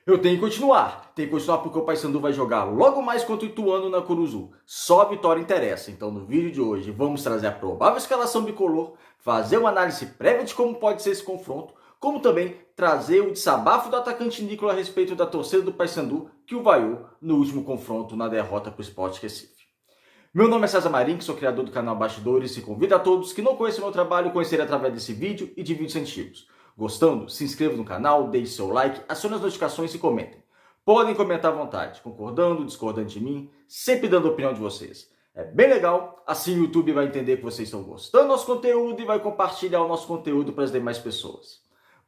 Eu tenho que continuar porque o Paysandu vai jogar logo mais contra o Ituano na Curuzu. Só a vitória interessa. Então no vídeo de hoje vamos trazer a provável escalação bicolor, fazer uma análise prévia de como pode ser esse confronto, como também trazer o desabafo do atacante Nicola a respeito da torcida do Paysandu que o vaiou no último confronto na derrota para o Sport Recife. Meu nome é César Marim, sou criador do canal Bastidores e convido a todos que não conhecem meu trabalho a conhecer através desse vídeo e de vídeos antigos. Gostando? Se inscreva no canal, deixe seu like, acione as notificações e comentem. Podem comentar à vontade, concordando, discordando de mim, sempre dando a opinião de vocês. É bem legal, assim o YouTube vai entender que vocês estão gostando do nosso conteúdo e vai compartilhar o nosso conteúdo para as demais pessoas.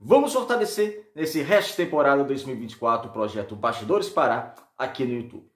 Vamos fortalecer nesse resto de temporada 2024 o projeto Bastidores Pará aqui no YouTube.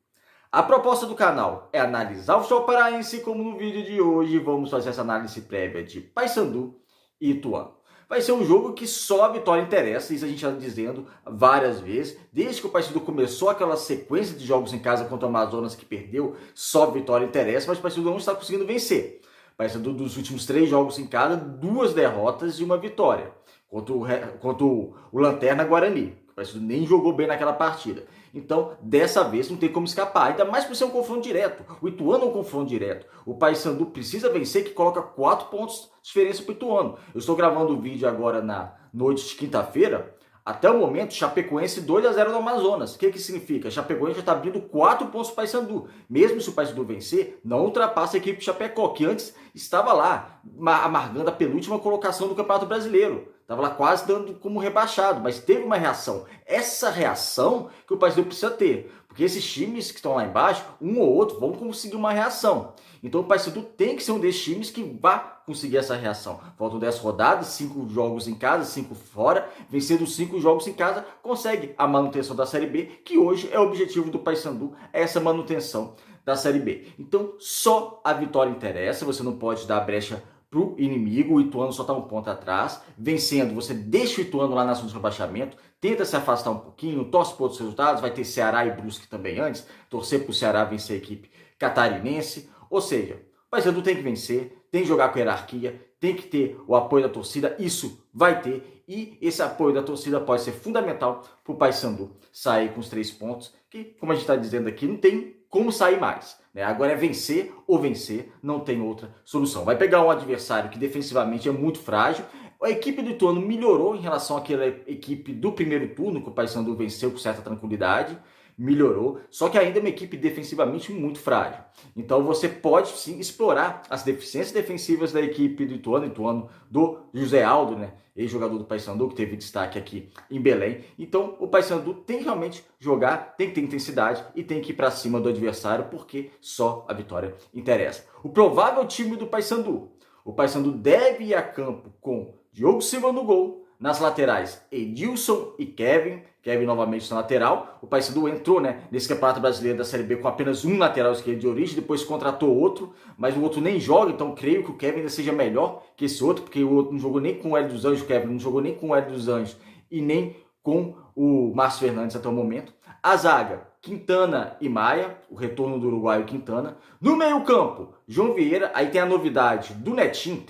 A proposta do canal é analisar o futebol paraense, como no vídeo de hoje vamos fazer essa análise prévia de Paysandu e Ituano. Vai ser um jogo que só a vitória interessa, isso a gente já dizendo várias vezes. Desde que o Paysandu começou aquela sequência de jogos em casa contra o Amazonas que perdeu, só a vitória interessa, mas o Paysandu não está conseguindo vencer. O Paysandu dos últimos 3 jogos em casa, 2 derrotas e 1 vitória. Contra o Lanterna Guarani. O Paysandu nem jogou bem naquela partida. Então, dessa vez, não tem como escapar. Ainda mais por ser um confronto direto. O Ituano é um confronto direto. O Paysandu precisa vencer, que coloca 4 pontos de diferença para o Ituano. Eu estou gravando o vídeo agora na noite de quinta-feira. Até o momento, Chapecoense 2-0 no Amazonas. O que significa? Chapecoense já está abrindo 4 pontos para o Paysandu. Mesmo se o Paysandu vencer, não ultrapassa a equipe de Chapecó, que antes estava lá, amargando a penúltima colocação do Campeonato Brasileiro. Estava lá quase dando como rebaixado, mas teve uma reação. Essa reação que o Paysandu precisa ter. Porque esses times que estão lá embaixo, um ou outro, vão conseguir uma reação. Então o Paysandu tem que ser um desses times que vá conseguir essa reação. Faltam 10 rodadas, 5 jogos em casa, 5 fora. Vencendo os 5 jogos em casa, consegue a manutenção da Série B, que hoje é o objetivo do Paysandu, é essa manutenção da Série B. Então só a vitória interessa, você não pode dar brecha para o inimigo. O Ituano só está um ponto atrás. Vencendo, você deixa o Ituano lá na zona de rebaixamento, tenta se afastar um pouquinho, torce por outros resultados, vai ter Ceará e Brusque também antes, torcer para o Ceará vencer a equipe catarinense. Ou seja, o Paysandu tem que vencer, tem que jogar com hierarquia, tem que ter o apoio da torcida, isso vai ter, e esse apoio da torcida pode ser fundamental para o Paysandu sair com os 3 pontos, que, como a gente está dizendo aqui, não tem como sair mais. Agora é vencer ou vencer, não tem outra solução. Vai pegar um adversário que defensivamente é muito frágil. A equipe do Ituano melhorou em relação àquela equipe do primeiro turno, que o Paysandu venceu com certa tranquilidade. Melhorou, só que ainda é uma equipe defensivamente muito frágil. Então você pode sim explorar as deficiências defensivas da equipe do Ituano do José Aldo, ex-jogador do Paysandu, que teve destaque aqui em Belém. Então o Paysandu tem que realmente jogar, tem que ter intensidade e tem que ir para cima do adversário, porque só a vitória interessa. O provável time do Paysandu. O Paysandu deve ir a campo com Diogo Silva no gol. Nas laterais, Edilson e Kevin. Kevin novamente na lateral. O Paysandu entrou nesse Campeonato Brasileiro da Série B com apenas um lateral esquerdo de origem. Depois contratou outro, mas o outro nem joga. Então creio que o Kevin ainda seja melhor que esse outro, porque o outro não jogou nem com o Hélio dos Anjos. O Kevin não jogou nem com o Hélio dos Anjos e nem com o Márcio Fernandes até o momento. A zaga, Quintana e Maia, o retorno do uruguaio Quintana. No meio campo, João Vieira. Aí tem a novidade do Netinho,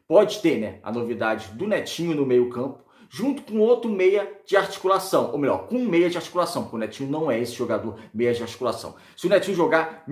pode ter, a novidade do Netinho no meio campo, junto com outro meia de articulação, ou melhor, com um meia de articulação, porque o Netinho não é esse jogador meia de articulação. Se o Netinho jogar,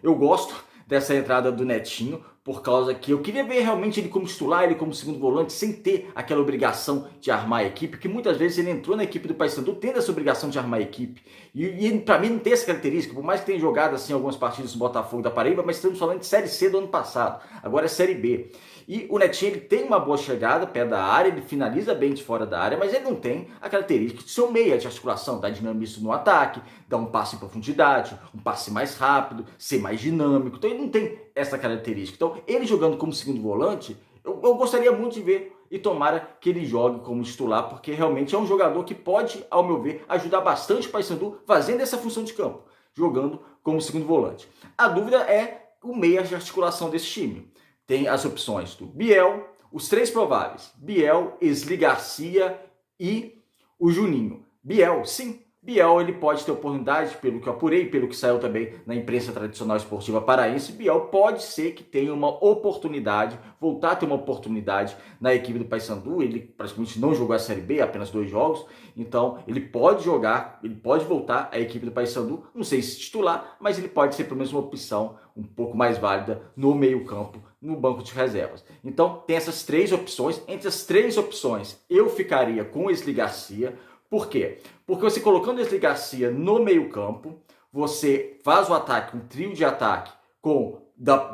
eu gosto dessa entrada do Netinho, por causa que eu queria ver realmente ele como titular, ele como segundo volante, sem ter aquela obrigação de armar a equipe, que muitas vezes ele entrou na equipe do Paysandu tendo essa obrigação de armar a equipe, e para mim não tem essa característica, por mais que tenha jogado assim algumas partidas do Botafogo da Paraíba, mas estamos falando de Série C do ano passado, agora é Série B. E o Netinho ele tem uma boa chegada, pé da área, ele finaliza bem de fora da área, mas ele não tem a característica de ser um meia de articulação, dar dinamismo no ataque, dar um passe em profundidade, um passe mais rápido, ser mais dinâmico. Então ele não tem essa característica. Então ele jogando como segundo volante, eu gostaria muito de ver e tomara que ele jogue como titular, porque realmente é um jogador que pode, ao meu ver, ajudar bastante o Paysandu fazendo essa função de campo, jogando como segundo volante. A dúvida é o meia de articulação desse time. Tem as opções do Biel, os 3 prováveis, Biel, Esli Garcia e o Juninho. Biel, sim, Biel ele pode ter oportunidade, pelo que eu apurei, pelo que saiu também na imprensa tradicional esportiva paraense, Biel pode ser que tenha uma oportunidade, voltar a ter uma oportunidade na equipe do Paysandu. Ele praticamente não jogou a Série B, apenas 2 jogos, então ele pode jogar, ele pode voltar à equipe do Paysandu, não sei se titular, mas ele pode ser pelo menos uma opção um pouco mais válida no meio-campo, no banco de reservas. Então tem essas 3 opções. Entre as 3 opções, eu ficaria com o Wesley Garcia. Por quê? Porque você colocando o Wesley Garcia no meio-campo, você faz o ataque, um trio de ataque,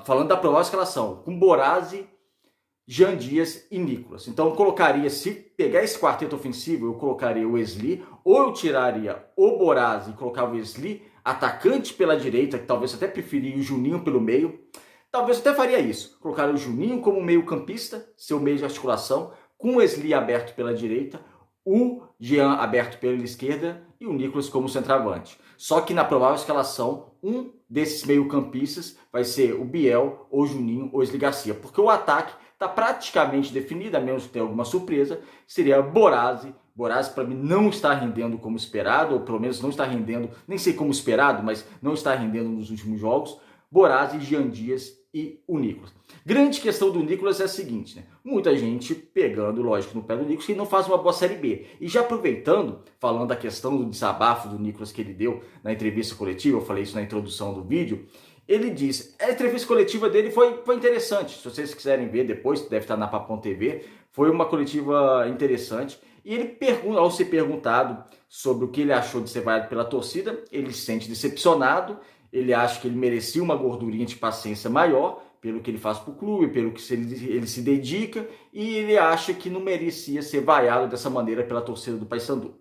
falando da provável escalação, com Borazzi, Jean Dias e Nicolas. Então eu colocaria, se pegar esse quarteto ofensivo, eu colocaria o Wesley, ou eu tiraria o Borazzi e colocava o Wesley, atacante pela direita, que talvez até preferia o Juninho pelo meio. Talvez eu até faria isso, colocaria o Juninho como meio campista, seu meio de articulação, com o Wesley aberto pela direita, o Jean aberto pela esquerda e o Nicolas como centroavante. Só que na provável escalação, um desses meio-campistas vai ser o Biel, ou Juninho, ou Wesley Garcia, porque o ataque está praticamente definido, a menos que tenha alguma surpresa, seria Borazzi. Borazzi, para mim, não está rendendo como esperado, ou pelo menos não está rendendo, nem sei como esperado, mas não está rendendo nos últimos jogos. Borazzi, Jean Dias e o Nicolas. Grande questão do Nicolas é a seguinte, né? Muita gente pegando, lógico, no pé do Nicolas, que não faz uma boa Série B. E já aproveitando, falando da questão do desabafo do Nicolas que ele deu na entrevista coletiva, eu falei isso na introdução do vídeo, ele disse, a entrevista coletiva dele foi interessante. Se vocês quiserem ver depois, deve estar na Papão TV, foi uma coletiva interessante. E ele ao ser perguntado sobre o que ele achou de ser vaiado pela torcida, ele se sente decepcionado, ele acha que ele merecia uma gordurinha de paciência maior, pelo que ele faz para o clube, pelo que ele se dedica, e ele acha que não merecia ser vaiado dessa maneira pela torcida do Paysandu.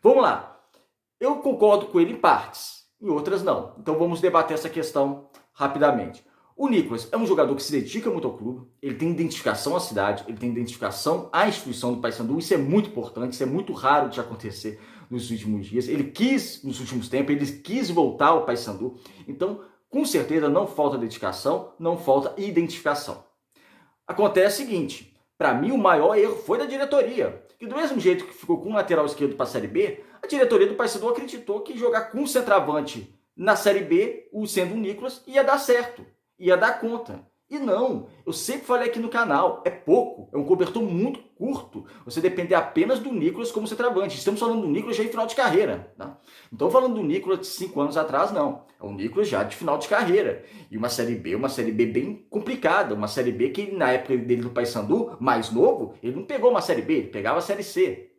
Vamos lá, eu concordo com ele em partes, em outras não. Então vamos debater essa questão rapidamente. O Nicolas é um jogador que se dedica muito ao clube, ele tem identificação à cidade, ele tem identificação à instituição do Paysandu, isso é muito importante, isso é muito raro de acontecer nos últimos dias. Ele quis, nos últimos tempos, ele quis voltar ao Paysandu, então com certeza não falta dedicação, não falta identificação. Acontece o seguinte, para mim o maior erro foi da diretoria, que do mesmo jeito que ficou com o lateral esquerdo para a Série B, a diretoria do Paysandu acreditou que jogar com o centroavante na Série B, sendo o Nicolas, ia dar certo, ia dar conta. E não, eu sempre falei aqui no canal, é pouco, é um cobertor muito curto, você depender apenas do Nicolas como centroavante. Estamos falando do Nicolas já em final de carreira, tá? Não estou falando do Nicolas de 5 anos atrás, não. É o Nicolas já de final de carreira. E uma Série B bem complicada, uma Série B que na época dele do Paysandu, mais novo, ele não pegou uma Série B, ele pegava a Série C.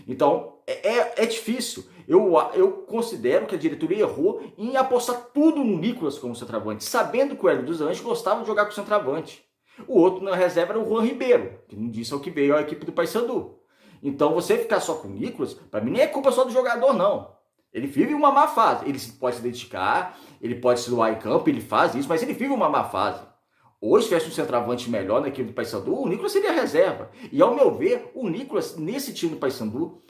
Então, é difícil. Eu considero que a diretoria errou em apostar tudo no Nicolas como centroavante, sabendo que o Hélio dos Anjos gostava de jogar com centroavante. O outro na reserva era o Juan Ribeiro, que não disse ao que veio a equipe do Paysandu. Então, você ficar só com o Nicolas, para mim, nem é culpa só do jogador, não. Ele vive uma má fase. Ele pode se dedicar, ele pode se doar em campo, ele faz isso, mas ele vive uma má fase. Hoje, se tivesse um centroavante melhor na equipe do Paysandu, o Nicolas seria reserva. E, ao meu ver, o Nicolas, nesse time do Paysandu,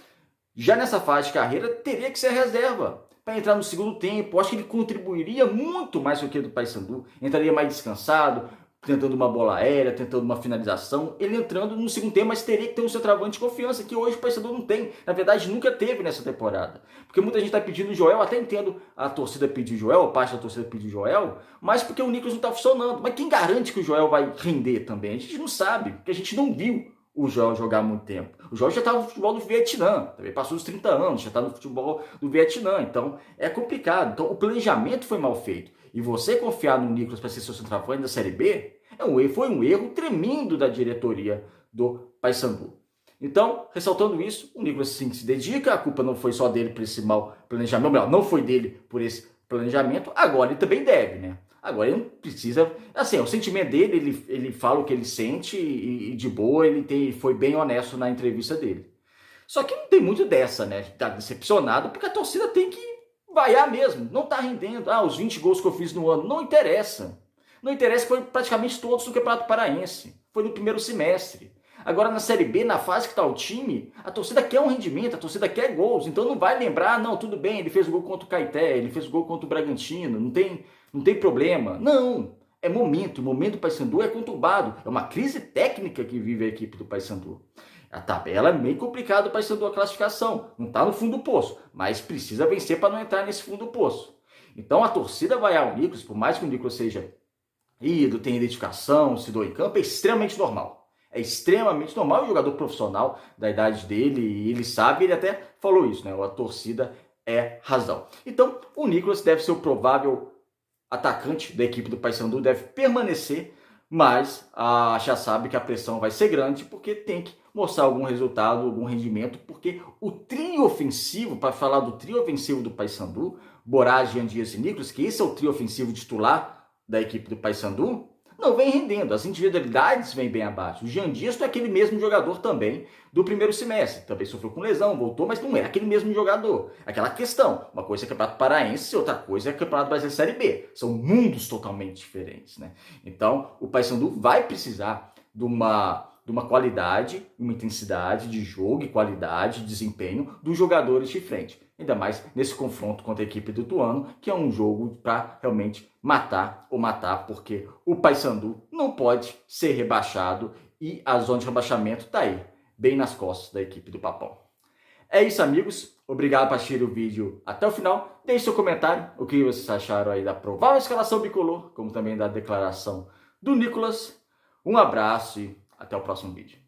já nessa fase de carreira, teria que ser reserva para entrar no segundo tempo. Eu acho que ele contribuiria muito mais com o que do Paysandu. Entraria mais descansado, tentando uma bola aérea, tentando uma finalização. Ele entrando no segundo tempo, mas teria que ter um centroavante de confiança, que hoje o Paysandu não tem. Na verdade, nunca teve nessa temporada. Porque muita gente está pedindo o Joel, até entendo a torcida pedir o Joel, a parte da torcida pedir o Joel, mas porque o Nicolas não está funcionando. Mas quem garante que o Joel vai render também? A gente não sabe, porque a gente não viu o Joel jogar há muito tempo. O Joel já estava no futebol do Vietnã, também passou os 30 anos, já está no futebol do Vietnã, então é complicado. Então o planejamento foi mal feito. E você confiar no Nicolas para ser seu centroavante da Série B foi um erro tremendo da diretoria do Paysandu. Então, ressaltando isso, o Nicolas sim se dedica, a culpa não foi só dele por esse mau planejamento, melhor, não foi dele por esse planejamento, agora ele também deve, né? Agora ele não precisa, assim, o sentimento dele, ele fala o que ele sente e de boa, foi bem honesto na entrevista dele. Só que não tem muito dessa, né? Tá decepcionado, porque a torcida tem que vaiar mesmo, não tá rendendo. Os 20 gols que eu fiz no ano, não interessa. Não interessa que foi praticamente todos no Campeonato Paraense, foi no primeiro semestre. Agora na Série B, na fase que está o time, a torcida quer um rendimento, a torcida quer gols, então não vai lembrar, não, tudo bem, ele fez o gol contra o Caeté, ele fez o gol contra o Bragantino, não tem problema. Não, é momento, o momento do Paysandu é conturbado, é uma crise técnica que vive a equipe do Paysandu. A tabela é meio complicada para a classificação, não está no fundo do poço, mas precisa vencer para não entrar nesse fundo do poço. Então a torcida vai ao Nicolas, por mais que o Nicolas seja ídolo, tenha identificação, se doa em campo, é extremamente normal. É extremamente normal, o jogador profissional da idade dele, e ele sabe, ele até falou isso, né? A torcida é razão. Então, o Nicolas deve ser o provável atacante da equipe do Paysandu, deve permanecer, mas já sabe que a pressão vai ser grande, porque tem que mostrar algum resultado, algum rendimento, porque o trio ofensivo, para falar do trio ofensivo do Paysandu, Borá, Jean Dias e Nicolas, que esse é o trio ofensivo titular da equipe do Paysandu, não vem rendendo, as individualidades vêm bem abaixo. O Jean Dias é aquele mesmo jogador também do primeiro semestre, também sofreu com lesão, voltou, mas não é aquele mesmo jogador. Aquela questão, uma coisa é Campeonato Paraense, outra coisa é Campeonato Brasileiro Série B. São mundos totalmente diferentes, né? Então, o Paysandu vai precisar de uma qualidade, uma intensidade de jogo e qualidade de desempenho dos jogadores de frente. Ainda mais nesse confronto contra a equipe do Ituano, que é um jogo para realmente matar, porque o Paysandu não pode ser rebaixado e a zona de rebaixamento está aí, bem nas costas da equipe do Papão. É isso, amigos. Obrigado por assistir o vídeo até o final. Deixe seu comentário, o que vocês acharam aí da provável escalação bicolor, como também da declaração do Nicolas. Um abraço e até o próximo vídeo.